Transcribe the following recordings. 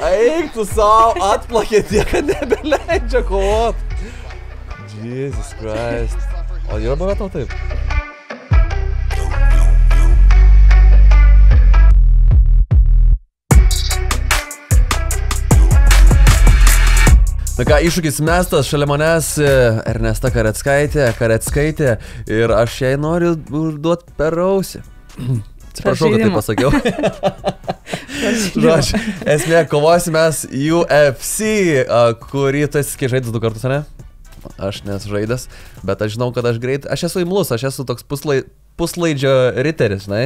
Eik tu savo, atplakė tiek, kad nebeleidžia kovot. Jesus Christ. O yra buvę tau taip? Na ką, iššūkis mestas, šalia manęs Ernesta Kareckaitė ir aš jai noriu užduoti per ausį. Atsiprašau, kad tai pasakiau. Žodžiu, esmė, kovosim mes UFC, kurį tu esi žaidęs 2 kartus, ne? Aš nesu žaidęs, bet aš žinau, kad aš greit, aš esu imlus, aš esu toks puslaidžio riteris, žinai.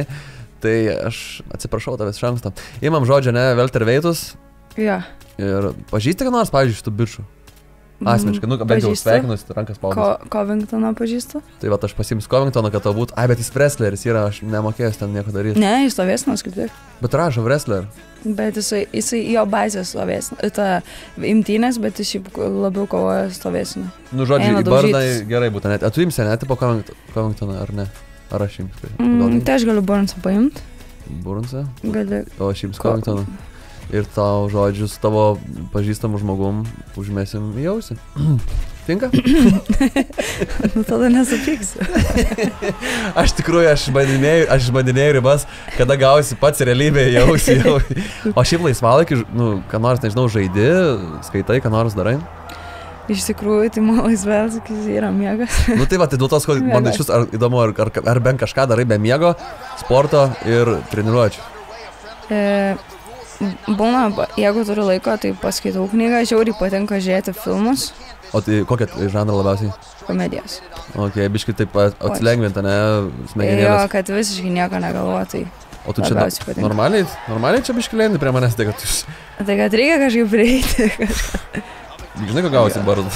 Tai aš atsiprašau tavęs iš anksto. Imam žodžio, ne, welterweightus. Jo. Ir pažįsti, ką nors, pavyzdžiui, šitų bičių? Asmeniškai, nu, bent jau sveikinus, rankas paudas. Covingtoną pažįstu? Tai va, aš pasiimsiu Covingtoną, kad tau būtų. Ai, bet jis wrestleris yra, aš nemokėjęs ten nieko daryti. Ne, jis stovėsinas kaip tik. Bet rašo wrestler. Bet jisai jo bazės stovėsina. Ta imtynės, bet jis šiaip labiau kovoja stovėsina. Nu, žodžiu, į bardą gerai būtų net. Tu imsi, ne, tipo Covingtoną, ar ne? Ar aš imsiu? Tai aš galiu Burnsą paimti. Burnsą? Gali. O aš imsiu Covingtoną. Ir tau, žodžiu, su tavo pažįstamu žmogum užmesim į ausį. Tinka? Nu, tada nesupyksiu. Aš tikrųjų, aš bandinėjau ribas, kada gausi pats realybėje į ausį. O šiaip laisvalaikį, nu, ką nors, nežinau, žaidi, skaitai, ką nors darai? Iš tikrųjų, tai man laisvalaikis yra miegas. Nu tai va, tai dėl tos, kad man iš vis įdomu, ar bent kažką darai be miego, sporto ir treniruočių. Būna, jeigu turiu laiko, tai paskaitau knygą, žiauriai patinka žiūrėti filmus. O tai kokią žanrą labiausiai? Komedijos. Ok, biškai taip atsilengvinta, ne, smegenėlės. Jo, kad visiškai nieko negalvoju, tai o tu čia normaliai čia biškai lendi prie manęs, tai kad tu... Tai kad reikia kažkaip prieiti kažką. Žinai, ko gausi bardą?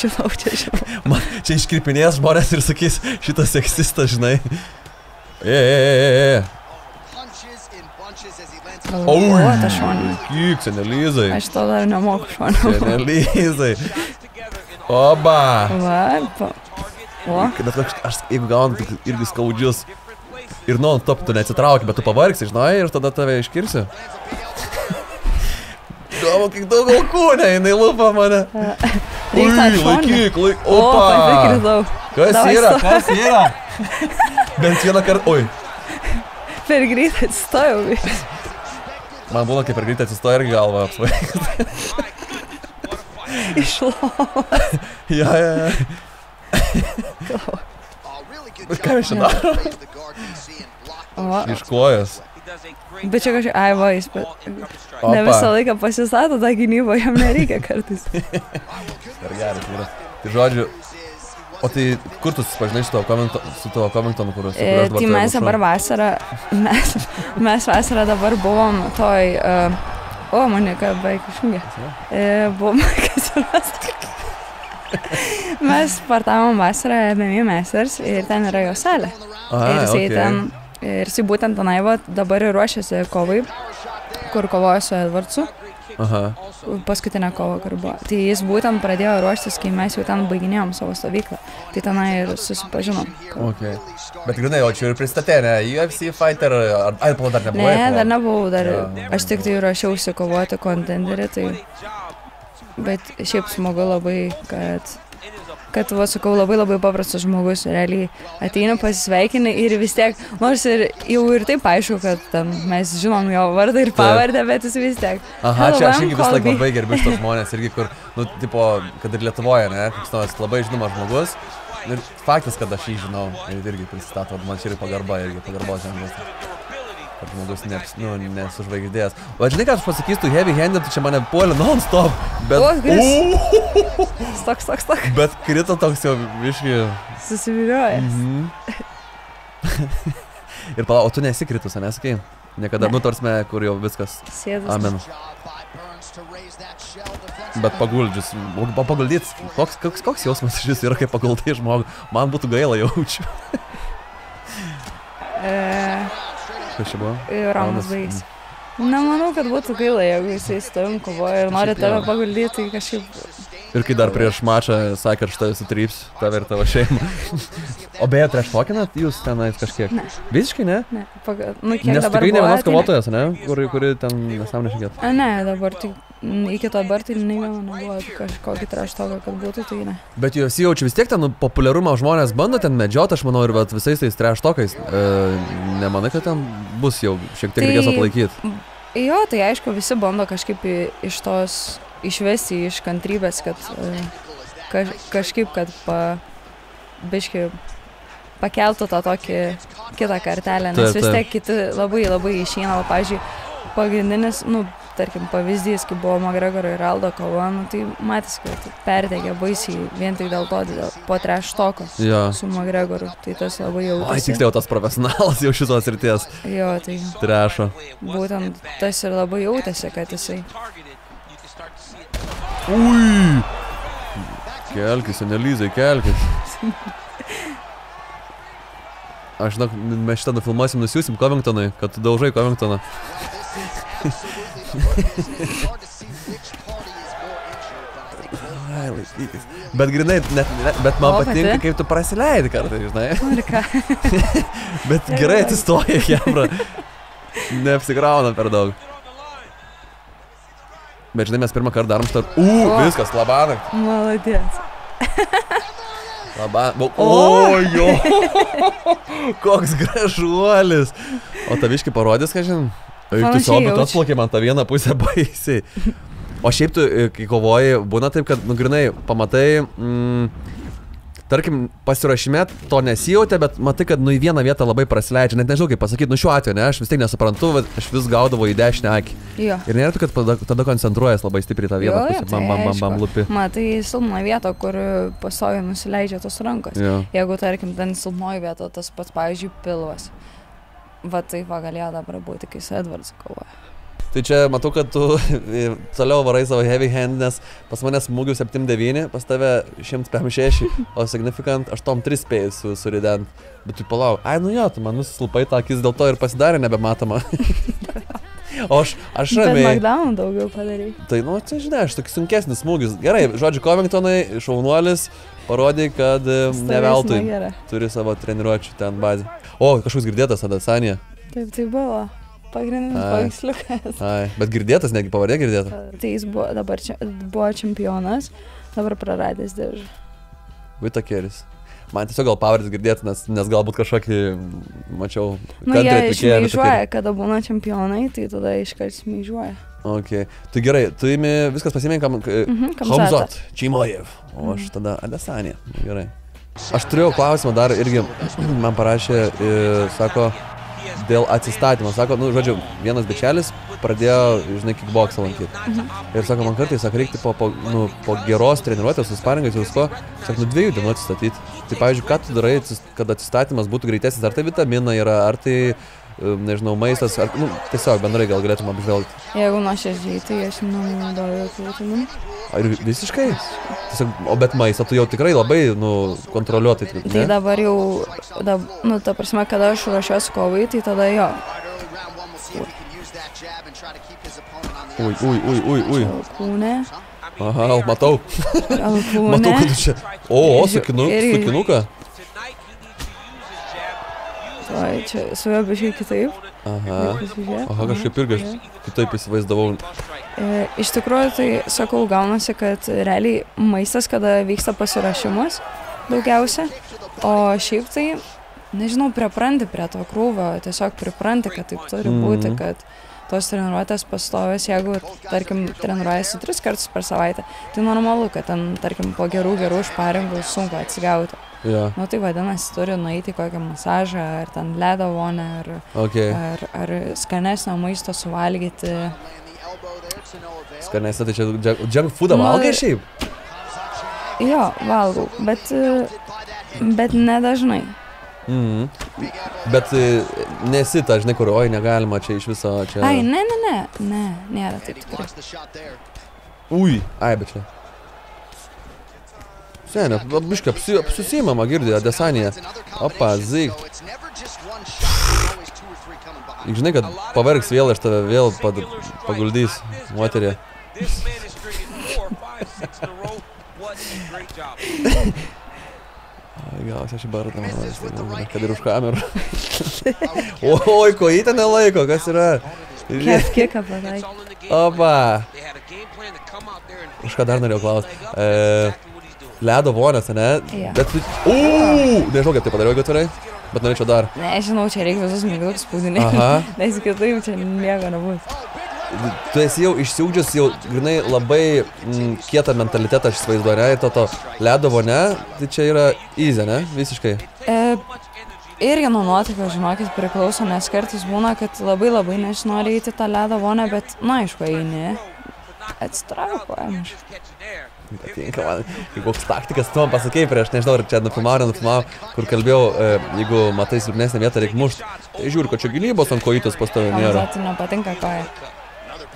Žinau. Man čia iškirpinės žmonės ir sakys, šitas seksistas, žinai. Galvoju, ta šonė. Kyk, senelizai. Aš to dar nemoku šonė. Senelizai. Oba. Va, o. Bet aš, jeigu gaunu, tai irgi skaudžius. Ir non-stop tu neatsitrauki, bet tu pavargsi, žinai, ir tada tave iškirsi. Galvo, kiek daug alkūnė, jinai lupa mane. Laikyk. Opa. O, patikridau. Kas yra? Bent vieną kartą, oi. Per greitai atsistojau. Man būna, kai per greitai atsistoja irgi galva apsvaigti. Iš lovos. Ja. Ką mes čia darom? Iš kojas. Bet čia kažkaip, ai va, jis ne visą laiką pasistato tą gynybą, jam nereikia kartais. Per geras yra. Tai žodžiu, o tai kur tu susipažinai su tavo Covingtonu, kur aš dabar tai mes dabar vasarą, mes vasarą dabar buvom toj, Monika, baik išjungė. Buvom, kas mes. Mes sportavom vasarą MMA Masters ir ten yra jo salė. Ir jisai ten, ir jisai būtent tenai va, dabar ir ruošiasi kovai, kur kovoja su Edvardsu. Aha. Paskutinę kovą, kur buvo. Tai jis būtent pradėjo ruoštis, kai mes jau ten baiginėjom savo stovyklą. Tai tenai ir susipažinom. Ok. Bet grinai, o čia ir pristatė, ne? UFC fighter, ar pala dar nebuvai? Ne, dar nebuvau, aš tik tai ruošiausi kovoti kontenderį, tai... Bet šiaip smagu labai, kad va, sakau, labai paprastas žmogus, realiai ateina pasisveikini ir vis tiek, nors ir jau ir taip aišku, kad ten mes žinom jo vardą ir pavardę, bet jis vis tiek. Aha, čia aš irgi vis laik labai gerbiu šitos žmonės, irgi kur, nu, tipo, kad ir Lietuvoje, ne, koks nors labai žinomas žmogus, ir faktas, kad aš jį žinau, ir irgi pristato, man čia ir pagarba, irgi pagarbos ženklas. Kad žmogus nesužvaigždėjęs. O žinai, ką aš pasakysiu, heavy handed, čia mane puolė non-stop, bet... Stok. Bet krito toks jau viškai... Susiviliojęs. Ir pala, o tu nesi kritus, nesakai? Niekada, nu, tarsime, kur jau viskas... Sėdas. Amen. Bet paguldžius, paguldyt, koks jausmas iš vis yra, kai paguldai žmogų? Man būtų gaila, jaučiu. Kas čia buvo? Raunas baigėsi. Nemanau, kad būtų gaila, jeigu jisai su tavim kovoja ir nori tave paguldyti, tai kažkaip Ir kai dar prieš mačą sakė, aš tave sutrypsiu, tave ir tavo šeimą. O beje, treštokinat jūs tenais kažkiek? Ne. Visiškai ne? Ne, kiek Nes dabar tikrai ne vienas buvo, tai kovotojas, ne? Kuri ten nesąmonė šiek tiek. Ne, dabar tai iki to dabar tai nei vieno nebuvo kažkokį treštoką, kad būtų, tai ne. Bet jūs jaučiu vis tiek ten populiarumą žmonės bando ten medžioti, aš manau, ir visais tais treštokais. Nemanai, kad ten bus jau šiek tiek reikės atlaikyti? Jo, tai aišku, visi bando kažkaip iš tos išvesti iš kantrybės, kad kažkaip, kad biškai pakeltų tą tokį kitą kartelę, nes vis tiek kiti labai išeina, pavyzdžiui, pagrindinis, tarkim, pavyzdys, kai buvo McGregoro ir Aldo kova, tai matys, kad perdegė baisiai vien tik dėl to, po treštoko su McGregoru, tai tas labai jautėsi. Ai, tiksliau, tas profesionalas jau šitos srities. Jo, tai trešo. Būtent tas ir labai jautėsi, kad jisai. Ui! Kelkis, Anelizai, kelkis. Aš žinok, mes šitą nufilmuosim, nusiūsim Covingtonui, kad tu daužai Covingtoną. Ai, laikykis. Bet grinai, bet man patinka, kaip tu prasileidi kartą, žinai. Ir ką? Bet gerai atsistoja, jebra. Neapsikrauna per daug. Bet žinai, mes pirmą kartą darom šitą. Viskas, labanakt. Maladės. Ojo, koks gražuolis. O taviškai parodys, ką žin? Tu savo, bet atplaukė man tą vieną pusę baisiai. O šiaip tu, kai kovoji, būna taip, kad, grinai, pamatai, tarkim, pasirašime to nesijautė, bet matai, kad į vieną vietą labai prasileidžia. Net nežinau, kaip pasakyti, šiuo atveju, ne, aš vis tiek nesuprantu, bet aš vis gaudavau į dešinę akį. Jo. Ir nėra, kad tada koncentruojas labai stipriai tą vieną pusę. Bam, lupi. Matai silpną vietą, kur pastoviai nusileidžia tos rankos. Jo. Jeigu, tarkim, ten silpnoji vieta, tas pats, pavyzdžiui, pilvas. Va taip galėjo dabar būti, kai su Edvards kovoja. Tai čia matau, kad tu toliau varai savo heavy hand, nes pas mane smūgių 7-9, pas tave 106, o significant 8-3 spėjai surident. Bet tu palauk, tu man nusilupai tą akis, dėl to ir pasidarė nebematoma. O aš ramiai. Bet knockdown daugiau padarai. Tai, čia žinai, aš tokį sunkesnis smūgis. Gerai, žodžiu, Covingtonai, šaunuolis, parodė, kad neveltui turi savo treniruočių ten bazę. O, kažkoks girdėtas Adesanija. Taip, tai buvo. Pagrindinis paveiksliukas. Bet girdėtas, negi pavardė girdėta. Tai jis buvo čempionas, dabar praradęs diržą. Whittakeris. Man tiesiog gal pavardės girdėtas, nes galbūt kažkokį, mačiau, jie šmeižuoja, kada būna čempionai, tai tada iškart šmeižuoja. Ok. Tai gerai, tu viskas pasimėjai Khamzat Chimaev, o aš tada Adesanija. Gerai. Aš turėjau klausimą dar irgi, man parašė, sako, dėl atsistatymo. Sako, žodžiu, vienas bičelis pradėjo, žinai, kickboksą lankyti. Ir sako, man kartais, reikia po geros treniruotės su sparingais ir visko, sako, 2 dienų atsistatyti. Tai, pavyzdžiui, ką tu darai, kad atsistatymas būtų greitesnis? Ar tai vitaminai yra, ar tai, nežinau, maistas, ar, tiesiog bendrai gal galėtum apžvelgti. Jeigu nuoširdžiai, tai aš nenaudoju jokių vitaminų. Ar visiškai? Tiesiog, bet maistą tu jau tikrai labai, kontroliuotai. Tai dabar jau, ta prasme, kada aš ruošiuosi kovai, tai tada jo. Ui. Alkūnė. Aha, matau. Alkūnė. Matau, kad tu čia. Sukinuką. Čia su juo biškai kitaip. Aha, kažkaip irgi kitaip įsivaizdavau. Iš tikrųjų, tai sakau, gaunasi, kad realiai maistas, kada vyksta pasirašymas daugiausia, o šiaip tai, nežinau, pripranti prie to krūvio, tiesiog pripranti, kad taip turi būti, kad tos treniruotės pastovės, jeigu, tarkim, treniruojasi 3 kartus per savaitę, tai normalu, kad ten, tarkim, po gerų šparingų sunku atsigauti. Yeah. Tai vadinasi, turi nueiti kokią masažą, ar ten ledo vonę, ar skanesnio maisto suvalgyti. Skanesnio, tai čia junk foodą valgai šiaip? Jo, valgau, bet nedažnai. Bet nesi ta, žinai, kur, negalima čia iš viso čia... Ai, ne, nėra taip tikrai. Ui, bet čia. Senė, biškai apsusimama, girdi, Adesanija. Opa, zik. Žinai, kad pavergs vėl, aš tave vėl paguldys, moterį. Gausiu aš į bardą, kad ir už kamerų. Oi, kojytę nelaiko, kas yra? Kiką pataikė. Opa. Už ką dar norėjau klausti. Ledo vonės, ne? Bet... Nežinau, kaip tai padariau, jeigu atvirai, bet norėčiau dar. Nežinau, čia reikia visus mygdus spaudinėti, nes kitaip čia nieko nebus. Tu esi jau išsiugdžius jau grinai labai kietą mentalitetą, aš įsivaizduoju, ne? Ir to ledo vonė, tai čia yra easy, ne? Visiškai. Irgi nuo nuotaikos, žinokit, priklauso, nes kartais būna, kad labai nesinori eiti tą ledo vonę, bet, na, aišku, eini, atsitraukuojam. Patinka man, koks taktikas tu man pasakei prieš, nežinau, ar čia nufilmavau, kur kalbėjau, jeigu matai silpnesnę vietą, reikia mušti. Tai žiūri, kad čia gynybos ant kojitos pastovi nėra. Tai nepatinka koja.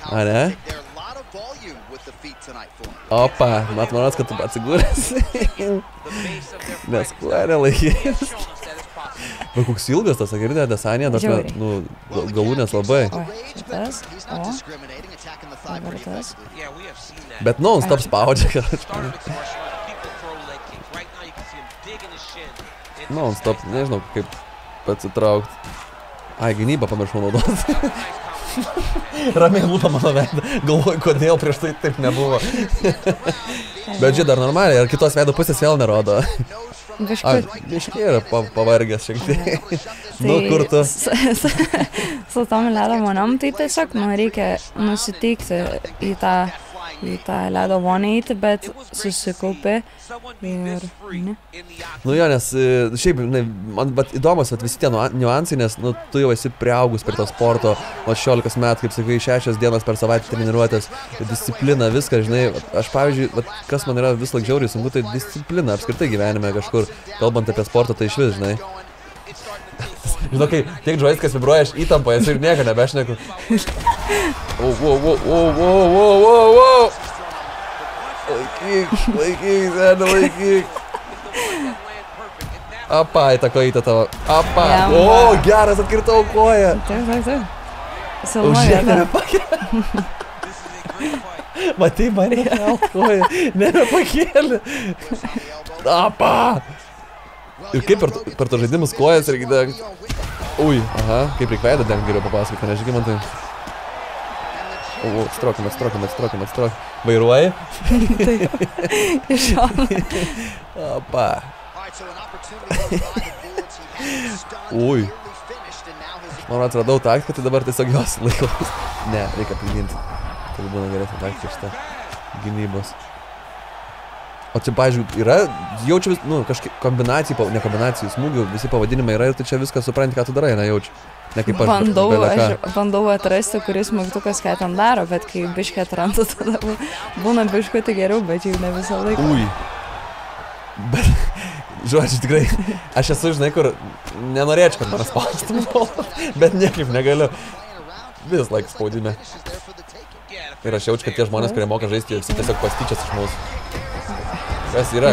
A, ne? Opa, manos, kad tu atsigūręs. Nes koja nelaikys. Bet koks ilgas tas, girdė, desanija, nors, galūnės labai. O, šitas, dabar tas. Bet non-stop spaudžia, non-stop, nežinau, kaip atsitraukti. Ai, gynybą pamiršau naudoti. Ramiai lūpa mano veidą, galvoju, kodėl prieš tai taip nebuvo. Bet čia dar normaliai, ar kitos veido pusės vėl nerodo. Biškai yra pavargęs šiek tiek. Nu, kur tu? Su tom ledo vonėm, tai tiesiog reikia nusiteikti į tą ledo vonę eiti, bet susikaupi ir... Nu jo, nes šiaip, man įdomus visi tie niuansai, nes tu jau esi priaugus prie to sporto, nuo 16 metų, kaip sakai, 6 dienas per savaitę treniruotės, disciplina, viską, žinai, aš pavyzdžiui, kas man yra vis laik žiauriai sunku, tai disciplina apskritai gyvenime kažkur, kalbant apie sportą, tai išvis, žinai. Žinau, kai tiek džoiskas vibruoja, aš įtampoje ir nieko nebešneku. Laikyk, seni, laikyk. Apa, įtakojite tavo. Apa. O, geras, atkirtau koją. Taip. Užžiūrė, nepakėlė. Matai, mane koją. Nebepakėlė. Apa. Ir kaip per to žaidimus kojas reikia dengti. Ui, aha, kaip reikia veidą dengti, geriau papasakoti, nežiūrėk man tai. O, atstrokim. Vairuoji? Taip, iš šono. Apa. Ui. Aš man atradau taktiką, tai dabar tiesiog jos laikau. Ne, reikia apginti. Tai būna geresnė taktika šitą gynybos. O čia, pavyzdžiui, yra, jaučiu kažkaip kombinacijų, ne kombinacijų, smūgių, visi pavadinimai yra ir tu čia viską supranti, ką tu darai, nejaučiu. Ne kaip aš bandau atrasti, kuris smagtukas ką ten daro, bet kai biškį atrandu, tada būna biškutį geriau, bet jau ne visą laiką. Ui. Bet, žodžiu, tikrai, aš esu, žinai, kur nenorėčiau, kad mane spaustum, bet niekaip negaliu. Vis laik spaudime. Ir aš jaučiu, kad tie žmonės, kurie moka žaisti, visi tiesiog pastyčias iš mūsų. Kas yra?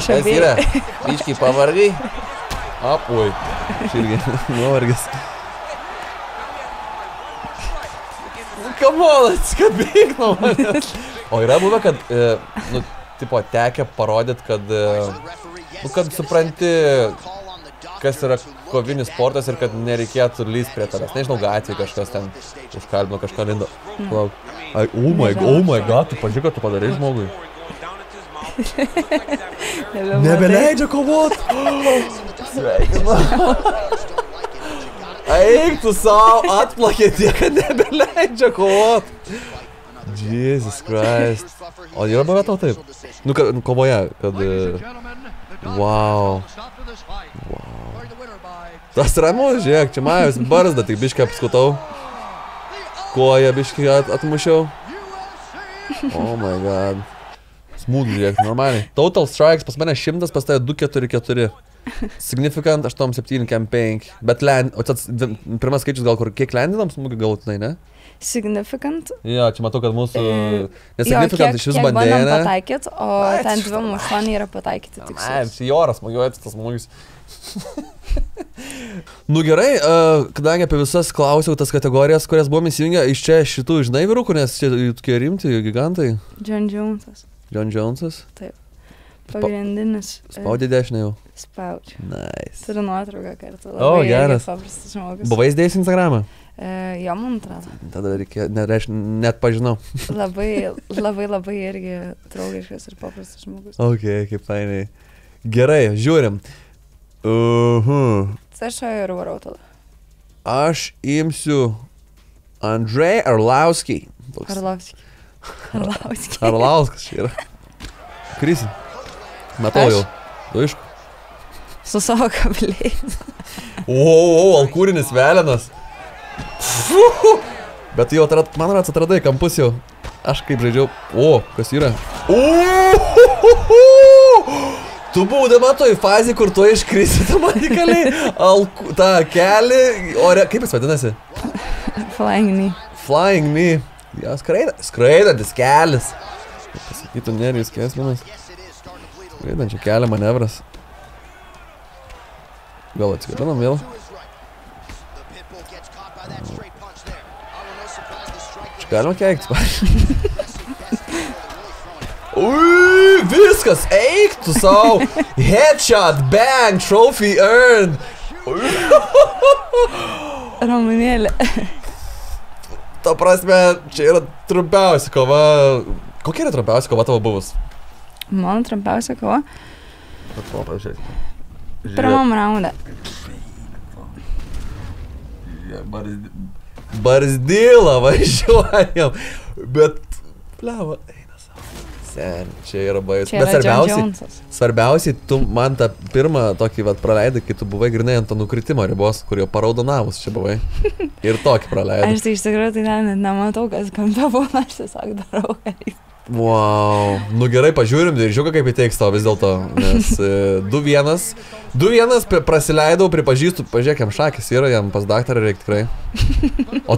Ryškiai pavargai? Apui. Aš irgi nuovargis. Kamolas, kabėk nuo manęs. O yra buvę, kad, tipo, tekę parodyt, kad supranti, kas yra kovinis sportas ir kad nereikėtų lyst prie tavęs. Nežinau, gatvėje kažkas ten užkalbino, kažką lindo. Lauk. Ai, oh my god, tu pažiūrėk, kad tu padarai žmogui. Nebeleidžia kovot. Sveikinu. Eik tu savo, atplakė tiek, kad nebeleidžia kovot. Jesus Christ. O yra buvę tau taip? Nu, kovoje, kad... Wow. Tas ramus, žiūrėk, čia majus barzda, tik biškį apskutau. Koją biškį atmušiau. Oh my god. Smūgių, žiūrėk, normaliai. Total strikes pas mane 100, pas tave 244. Significant 87, kem 5. Bet o tas pirmas skaičius gal kur kiek landinam smūgių galutinai, ne? Significant? Jo, čia matau, kad mūsų... Nesignificant iš vis bandė, ne? Kiek bandom pataikyt, o ten 2-8 yra pataikyti tikslus. Ne, čia joras smūgiuoja tas smūgis. Nu gerai, kadangi apie visas klausiau tas kategorijas, kurias buvom įsijungę, iš čia šitų žinai vyrukų, nes čia tokie rimti gigantai. John Jonesas. John Jonesas? Taip. Pagrindinis. Spaudė dešinę jau? Spaudžiu. Nice. Turiu nuotrauką kartu. O, geras. Paprastas žmogus. Buvai įdėjęs Instagramą? Jo, man atrodo. Tada reikėjo, net pažinau. Labai irgi draugiškas ir paprastas žmogus. Ok, kaip fainai. Gerai, žiūrim. Tai aš ir varau tada. Aš imsiu Andrei Arlauskį. Arlauskas čia yra. Krisi. Matau jau. Tu išku. Su savo kabliais. Alkūrinis velenas. Bet jau, man atradai kampus jau. Aš kaip žaidžiau. Kas yra? Tu būdama toj fazį, kur tu iškrisi tą manikaliai, tą kelį, kaip jis vadinasi? Flying knee. Flying knee. Ja, skraidantis kelis. Pasakytų Nerijus Kesminas. Skraidančio kelio manevras. Gal atsikabinam vėl? Čia galima keiktis, pavyzdžiui. Viskas, eik tu savo. Headshot, bang, trophy earned. Ramunėlė. Ta prasme, čia yra trumpiausia kova. Kokia yra trumpiausia kova tavo buvus? Mano trumpiausia kova? Pirmam raunde. Barzdylą važiuojam. Bet, pleva, eina savo. Sen, čia yra baisus. Bet svarbiausiai, tu man tą pirmą tokį praleidai, kai tu buvai grinai ant to nukritimo ribos, kur jau paraudonavus čia buvai. Ir tokį praleidai. Aš tai iš tikrųjų tai net nematau, kas kampe būna, aš tiesiog darau. Wow. Nu gerai, pažiūrim ir žiūrėk, kaip įteiks tau vis dėlto. Nes 2-1 prasileidau, pripažįstu, pažiūrėk, šakis yra, jam pas daktarą reikia tikrai. O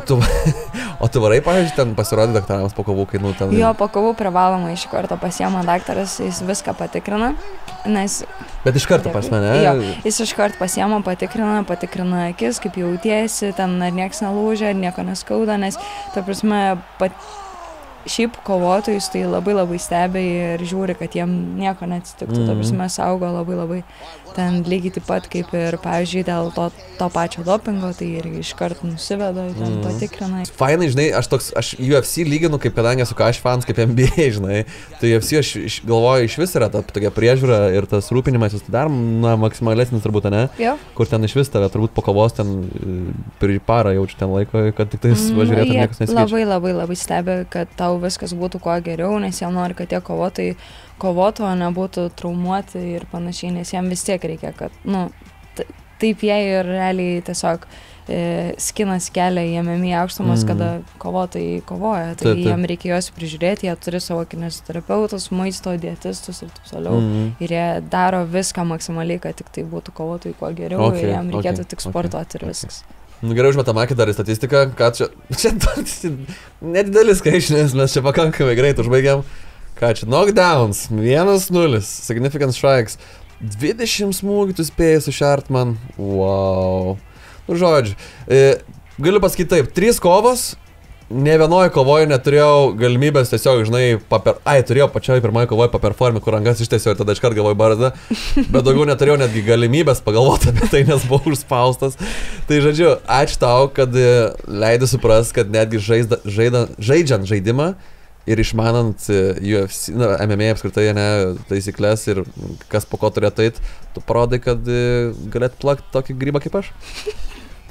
tu varai, pavyzdžiui, ten pasirodė daktarams po kovų, kai ten... Jo, po kovų privalomai iš karto pasiema daktaras, jis viską patikrina, nes... Bet iš karto pas mane? Jo, jis iš karto pasiema, patikrina akis, kaip jautiesi, ten ar nieks nelūžia, ar nieko neskauda, nes, ta prasme, šiaip kovotojus tai labai stebi ir žiūri, kad jiem nieko neatsitiktų, ta prasme saugo labai ten lygiai taip pat kaip ir, pavyzdžiui, dėl to pačio dopingo, tai irgi iš karto nusiveda, ten patikrina. Fainai, žinai, aš UFC lyginu, kaip kadangi esu Cash fans, kaip NBA, žinai, tai UFC aš galvoju, iš vis yra ta tokia priežiūra ir tas rūpinimas, jis dar maksimalesnis turbūt, ne? Jo. Kur ten iš vis tave turbūt po kovos ten per parą jaučiu ten laiko, kad tik tais važiuotų niekas nesikeičia. Labai stebi, kad tau viskas būtų kuo geriau, nes jie nori, kad tie kovotojai kovotų, o nebūtų traumuoti ir panašiai, nes jam vis tiek reikia, kad, taip jie ir realiai tiesiog skinas kelia į MMA aukštumas, kada kovotojai kovoja, tai jiem reikia juos prižiūrėti, jie turi savo kineziterapeutus, maisto, dietistus ir taip toliau, ir jie daro viską maksimaliai, kad tik tai būtų kovotojai kuo geriau, ir jiem reikėtų tik sportuoti ir viskas. Nu gerai, užmetam akį dar į statistiką, kad čia nedidelis skaičius, nes mes čia pakankamai greit užbaigiam. Ką čia, knockdowns, 1-0, significant strikes, 20 smūgių tu spėjai sušert man, wow. Nu žodžiu, galiu pasakyti taip, 3 kovos, ne vienoje kovoje neturėjau galimybės tiesiog, žinai, turėjau pačioj pirmoje kovoje paperformį, kur rankas ištiesiau ir tada iškart gavau barzdą, bet daugiau neturėjau netgi galimybės pagalvoti apie tai, nes buvau užspaustas. Tai žodžiu, ačiū tau, kad leidai supras, kad netgi žaidžiant žaidimą ir išmanant UFC, MMA apskritai, taisyklės ir kas po ko turėtų eit, tu parodai, kad galėt plakti tokį grybą kaip aš.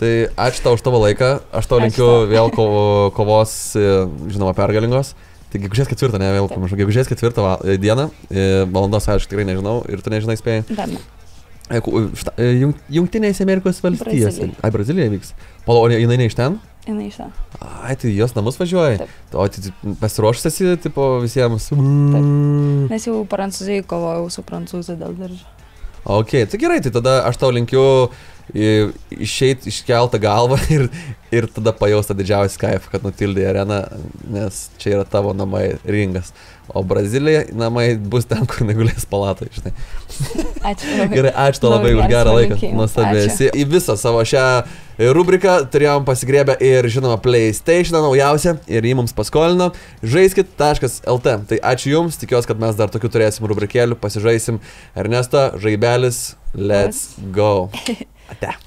Tai ačiū tau už tavo laiką, aš tau linkiu vėl kovos, žinoma, pergalingos. Tai gegužės 4, ne vėl pamažu, gegužės 4 dieną, valandos aš tikrai nežinau ir tu nežinai spėjai. Dar ne. Jungtinėse Amerikos valstijose. Ai, Brazilija vyks. O jinai ne iš ten? Jinai iš ten. Ai, tai jos namus važiuoja. O pasiruošus esi, tipo, visiems? Taip. Nes jau Prancūzijai kovojau su Prancūzai dėl daržo. Ok, tai gerai, tai tada aš tau linkiu išeit iškeltą galvą ir tada pajaustą didžiausią kaifą, kad nutildė areną, nes čia yra tavo namai ringas. O Brazilija namai bus ten, kur negulės palatai, žinai. Ačiū labai. Gerai, ačiū tau labai už gerą laiką. Nuostabiai esi. Į visą savo šią rubriką, turėjom pasigrėbę ir žinoma PlayStation naujausią ir jį mums paskolino žaiskit.lt. Tai ačiū Jums, tikiuosi, kad mes dar tokių turėsim rubrikėlių, pasižaisim. Ernesto, žaibelis, let's go. Ate.